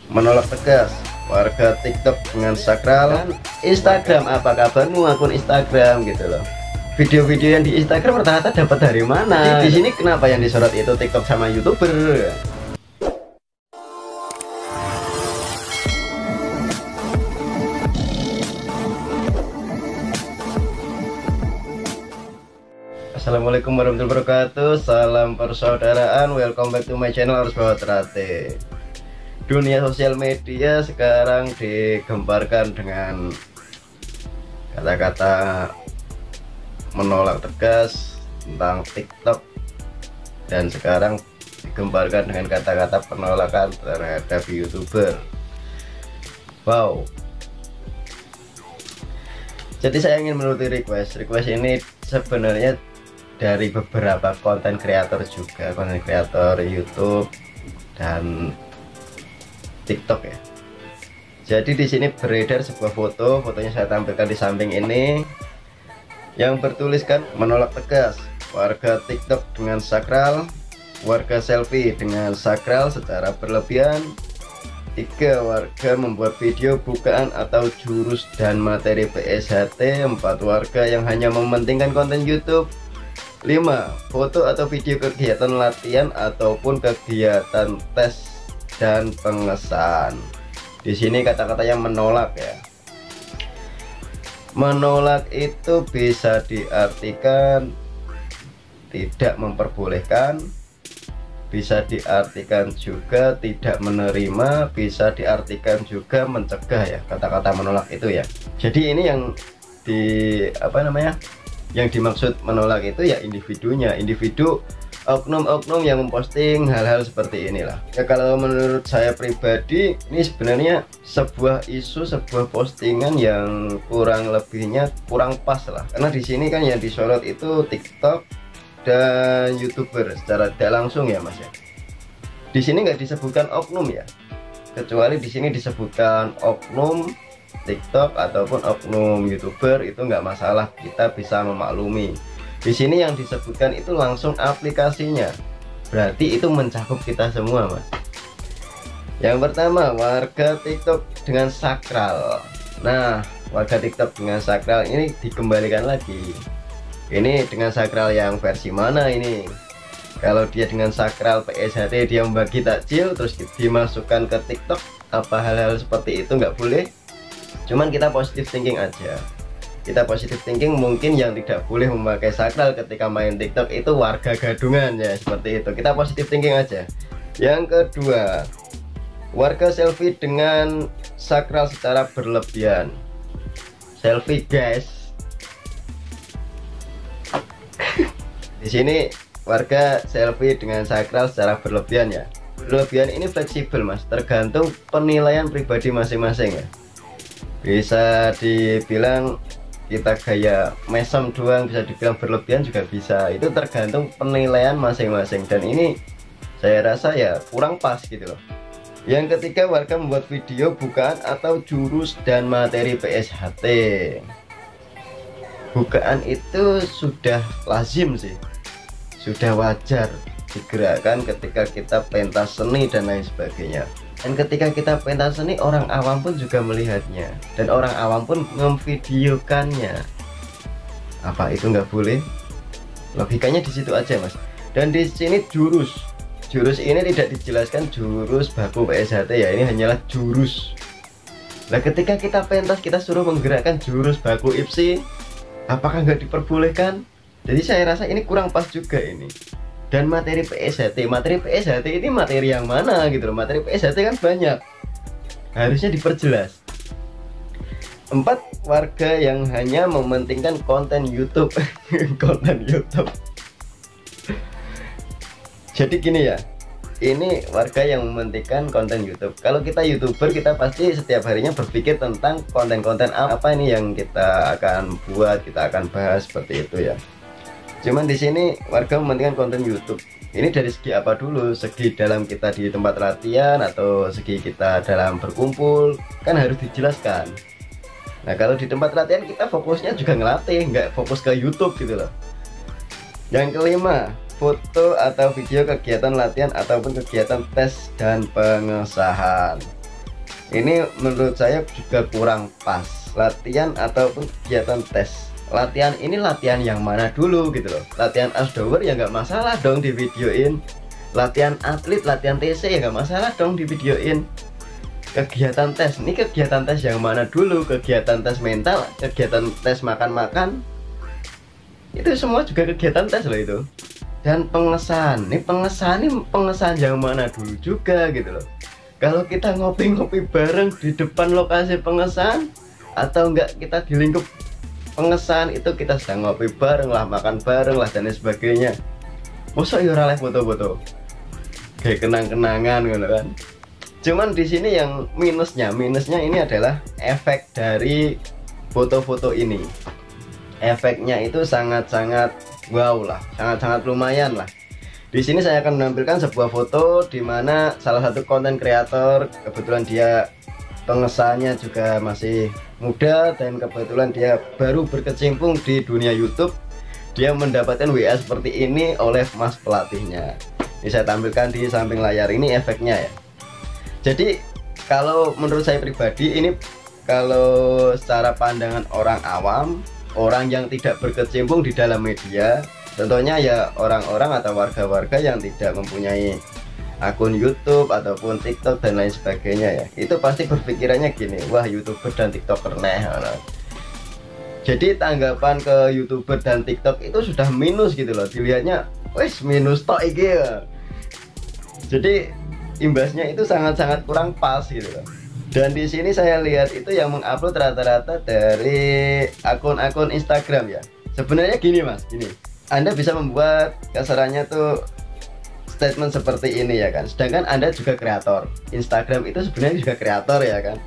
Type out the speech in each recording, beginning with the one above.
Menolak tegas warga TikTok dengan sakral dan Instagram. Apa kabarmu akun Instagram gitu loh. Video-video yang di Instagram rata-rata dapat dari mana? Di sini kenapa yang disorot itu TikTok sama YouTuber? Assalamualaikum warahmatullahi wabarakatuh. Salam persaudaraan. Welcome back to my channel Arus Bawah Terate. Dunia sosial media sekarang digemparkan dengan kata-kata menolak tegas tentang TikTok, dan sekarang digemparkan dengan kata-kata penolakan terhadap YouTuber. Wow. Jadi saya ingin menuruti request ini sebenarnya dari beberapa konten kreator juga, konten kreator YouTube dan TikTok ya. Jadi di sini beredar sebuah fotonya saya tampilkan di samping ini, yang bertuliskan menolak tegas warga TikTok dengan sakral, warga selfie dengan sakral secara berlebihan, 3 warga membuat video bukaan atau jurus dan materi PSHT, 4 warga yang hanya mementingkan konten YouTube, 5 foto atau video kegiatan latihan ataupun kegiatan tes dan pengesahan. Di sini kata-kata yang menolak ya. Menolak itu bisa diartikan tidak memperbolehkan, bisa diartikan juga tidak menerima, bisa diartikan juga mencegah ya, kata-kata menolak itu ya. Jadi ini yang yang dimaksud menolak itu ya individunya, individu oknum-oknum yang memposting hal-hal seperti inilah ya. Kalau menurut saya pribadi, ini sebenarnya sebuah isu, sebuah postingan yang kurang lebihnya kurang pas lah, karena di sini kan yang disorot itu TikTok dan YouTuber secara tidak langsung ya mas ya. Di sini nggak disebutkan oknum ya, kecuali di sini disebutkan oknum TikTok ataupun oknum YouTuber, itu nggak masalah, kita bisa memaklumi. Di sini yang disebutkan itu langsung aplikasinya, berarti itu mencakup kita semua mas. Yang pertama, warga TikTok dengan sakral. Nah, warga TikTok dengan sakral ini dikembalikan lagi. Ini dengan sakral yang versi mana ini? Kalau dia dengan sakral PSHT, dia membagi takjil terus dimasukkan ke TikTok, apa hal-hal seperti itu nggak boleh. Cuman kita positive thinking aja. Kita positive thinking, mungkin yang tidak boleh memakai sakral ketika main TikTok itu warga gadungan ya, seperti itu. Kita positive thinking aja. Yang kedua, warga selfie dengan sakral secara berlebihan. Selfie guys. Di sini warga selfie dengan sakral secara berlebihan ya. Berlebihan ini fleksibel mas, tergantung penilaian pribadi masing-masing ya. Bisa dibilang kita gaya mesem doang, bisa dibilang berlebihan juga bisa, itu tergantung penilaian masing-masing, dan ini saya rasa ya kurang pas gitu loh. Yang ketiga, warga membuat video bukaan atau jurus dan materi PSHT. Bukaan itu sudah lazim sih, sudah wajar digerakkan ketika kita pentas seni dan lain sebagainya. Dan ketika kita pentas seni, orang awam pun juga melihatnya, dan orang awam pun memvideokannya. Apa itu nggak boleh? Logikanya di situ aja mas. Dan di sini jurus ini tidak dijelaskan jurus baku PSHT ya, ini hanyalah jurus. Nah ketika kita pentas, kita suruh menggerakkan jurus baku IPSI, apakah nggak diperbolehkan? Jadi saya rasa ini kurang pas juga ini. Dan materi PSHT ini materi yang mana gitu loh. Materi PSHT kan banyak, harusnya diperjelas. 4 warga yang hanya mementingkan konten YouTube. Konten YouTube. Jadi gini ya, ini warga yang mementingkan konten YouTube. Kalau kita YouTuber, kita pasti setiap harinya berpikir tentang konten-konten apa ini yang kita akan buat, kita akan bahas, seperti itu ya. Cuman di sini warga mementingkan konten YouTube. Ini dari segi apa dulu? Segi dalam kita di tempat latihan atau segi kita dalam berkumpul, kan harus dijelaskan. Nah kalau di tempat latihan kita fokusnya juga ngelatih, nggak fokus ke YouTube gitu loh. Yang kelima, foto atau video kegiatan latihan ataupun kegiatan tes dan pengesahan. Ini menurut saya juga kurang pas. Latihan ataupun kegiatan tes. Latihan ini latihan yang mana dulu gitu loh. Latihan outdoor ya nggak masalah dong di videoin. Latihan atlet, latihan TC ya nggak masalah dong di videoin. Kegiatan tes, ini kegiatan tes yang mana dulu? Kegiatan tes mental, kegiatan tes makan-makan, itu semua juga kegiatan tes loh itu. Dan pengesahan, ini pengesahan yang mana dulu juga gitu loh. Kalau kita ngopi-ngopi bareng di depan lokasi pengesahan, atau enggak kita di lingkup pengesahan, itu kita sedang ngopi bareng lah, makan bareng lah dan lain sebagainya. Masa ya ora foto-foto kayak kenang-kenangan gitu kan. Cuman di sini yang minusnya ini adalah efek dari foto-foto ini. Efeknya itu sangat-sangat wow lah, sangat-sangat lumayan lah. Di sini saya akan menampilkan sebuah foto di mana salah satu konten kreator, kebetulan dia pengesahannya juga masih muda dan kebetulan dia baru berkecimpung di dunia YouTube. Dia mendapatkan WA seperti ini oleh mas pelatihnya. Ini saya tampilkan di samping layar, ini efeknya ya. Jadi kalau menurut saya pribadi, ini kalau secara pandangan orang awam, orang yang tidak berkecimpung di dalam media, contohnya ya orang-orang atau warga-warga yang tidak mempunyai akun YouTube ataupun TikTok dan lain sebagainya ya, itu pasti berpikirannya gini, wah YouTuber dan TikToker nah. Jadi tanggapan ke YouTuber dan TikTok itu sudah minus gitu loh, dilihatnya wes minus tok iki ya. Jadi imbasnya itu sangat-sangat kurang pas gitu loh. Dan di sini saya lihat itu yang mengupload rata-rata dari akun-akun Instagram ya. Sebenarnya gini mas, gini, Anda bisa membuat kasarannya tuh statement seperti ini ya kan. Sedangkan Anda juga kreator. Instagram itu sebenarnya juga kreator ya kan.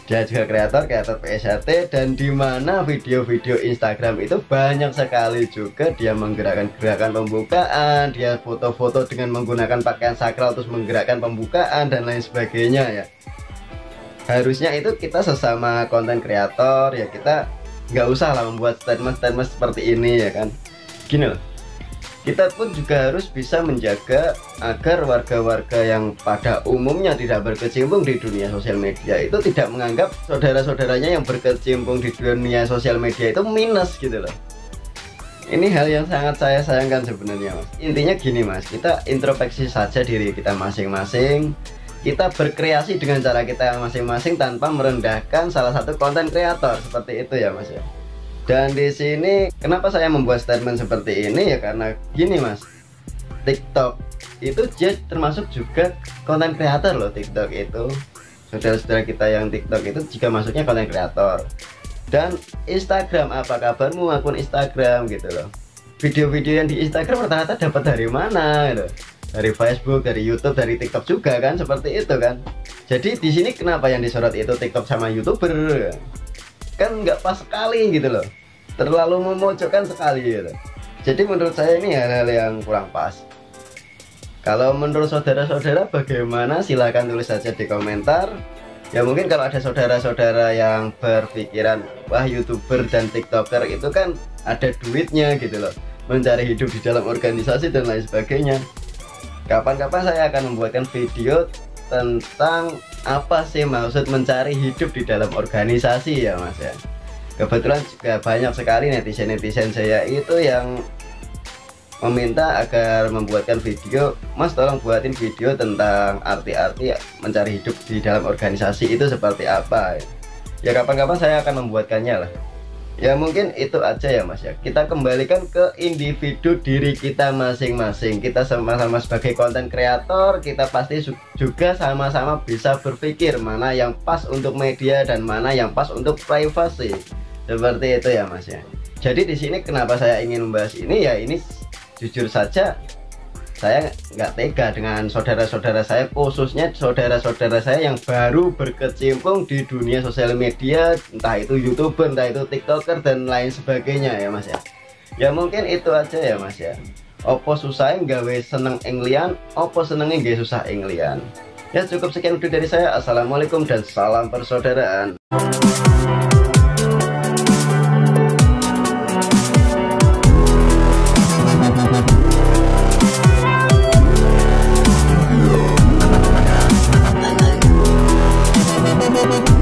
Dia juga kreator PSHT, dan di mana video-video Instagram itu banyak sekali juga dia menggerakkan gerakan pembukaan, dia foto-foto dengan menggunakan pakaian sakral terus menggerakkan pembukaan dan lain sebagainya ya. Harusnya itu kita sesama konten kreator ya, kita nggak usah lah membuat statement-statement seperti ini ya kan. Gini loh, kita pun juga harus bisa menjaga agar warga-warga yang pada umumnya tidak berkecimpung di dunia sosial media itu tidak menganggap saudara-saudaranya yang berkecimpung di dunia sosial media itu minus gitu loh. Ini hal yang sangat saya sayangkan sebenarnya mas. Intinya gini mas, kita introspeksi saja diri kita masing-masing. Kita berkreasi dengan cara kita masing-masing tanpa merendahkan salah satu konten kreator, seperti itu ya mas ya. Dan di sini kenapa saya membuat statement seperti ini ya, karena gini mas, TikTok itu dia termasuk juga konten kreator loh. TikTok itu saudara-saudara kita yang TikTok itu juga masuknya konten kreator. Dan Instagram, apa kabarmu akun Instagram gitu loh. Video-video yang di Instagram rata-rata dapat dari mana gitu. Dari Facebook, dari YouTube, dari TikTok juga kan, seperti itu kan. Jadi di sini kenapa yang disorot itu TikTok sama YouTuber? Kan nggak pas sekali gitu loh, terlalu memojokkan sekali gitu. Jadi menurut saya ini hal-hal yang kurang pas. Kalau menurut saudara-saudara bagaimana, silahkan tulis saja di komentar. Ya mungkin kalau ada saudara-saudara yang berpikiran wah YouTuber dan TikToker itu kan ada duitnya gitu loh, mencari hidup di dalam organisasi dan lain sebagainya. Kapan-kapan saya akan membuatkan video tentang apa sih maksud mencari hidup di dalam organisasi ya mas ya. Kebetulan juga banyak sekali netizen-netizen saya itu yang meminta agar membuatkan video, mas tolong buatin video tentang arti-arti mencari hidup di dalam organisasi itu seperti apa. Ya kapan-kapan saya akan membuatkannya lah. Ya mungkin itu aja ya mas ya. Kita kembalikan ke individu diri kita masing-masing. Kita sama-sama sebagai konten kreator, kita pasti juga sama-sama bisa berpikir mana yang pas untuk media dan mana yang pas untuk privasi. Seperti itu ya mas ya. Jadi di sini kenapa saya ingin membahas ini ya, ini jujur saja saya nggak tega dengan saudara-saudara saya, khususnya saudara-saudara saya yang baru berkecimpung di dunia sosial media, entah itu YouTuber, entah itu TikToker dan lain sebagainya ya mas ya. Ya mungkin itu aja ya mas ya. Opo susah nggawe seneng englian, opo senengnya nggak susah englian. Ya cukup sekian video dari saya. Assalamualaikum dan salam persaudaraan. Bye.